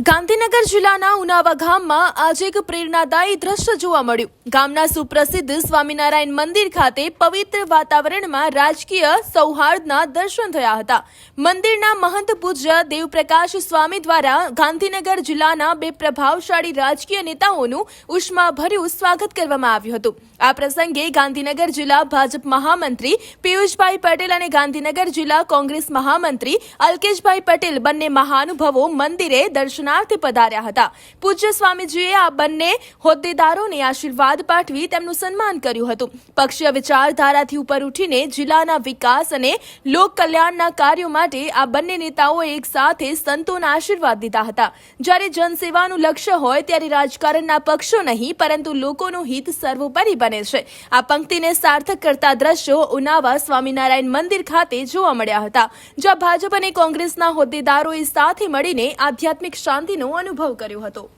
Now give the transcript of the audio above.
ગાંધીનગર જિલ્લાના ઉનાવા ગામમાં આજે એક પ્રેરણાદાયી દ્રશ્ય જોવા મળ્યું। ગામના સુપ્રસિદ્ધ સ્વામિનારાયણ મંદિર ખાતે પવિત્ર વાતાવરણમાં રાજકીય સૌહાર્દના દર્શન થયા હતા। મંદિરના મહંત પૂજ્ય દેવપ્રકાશ સ્વામી દ્વારા ગાંધીનગર જિલ્લાના બે પ્રભાવશાળી રાજકીય નેતાઓનું ઉષ્માભર્યું સ્વાગત કરવામાં આવ્યું હતું। આ પ્રસંગે ગાંધીનગર જિલ્લા ભાજપ મહામંત્રી પિયુષભાઈ પટેલ અને ગાંધીનગર જિલ્લા કોંગ્રેસ મહામંત્રી અલ્કેશભાઈ પટેલ બંને મહાનુભાવો મંદિરે દર્શનાર્થે પધાર્યા હતા। પૂજ્ય સ્વામીજીએ આ બંને હોદ્દેદારોને આશીર્વાદ પાઠવી તેમનું સન્માન કર્યું હતું। પક્ષીય વિચારધારાથી ઉપર ઉઠીને જિલ્લાના વિકાસ અને લોક કલ્યાણના કાર્યો માટે આ બંને નેતાઓએ એક સાથે સંતોના આશીર્વાદ દીધા હતા। જ્યારે જનસેવાનું લક્ષ્ય હોય ત્યારે રાજકારણના પક્ષો નહીં પરંતુ લોકોનું હિત સર્વોપરી બને છે। આ પંક્તિને સાર્થક કરતા દ્રશ્યો ઉનાવા સ્વામિનારાયણ મંદિર ખાતે જોવા મળ્યા હતા, જ્યાં ભાજપ અને કોંગ્રેસના હોદ્દેદારોએ સાથે મળીને આધ્યાત્મિક શાંતિનો અનુભવ કર્યો હતો।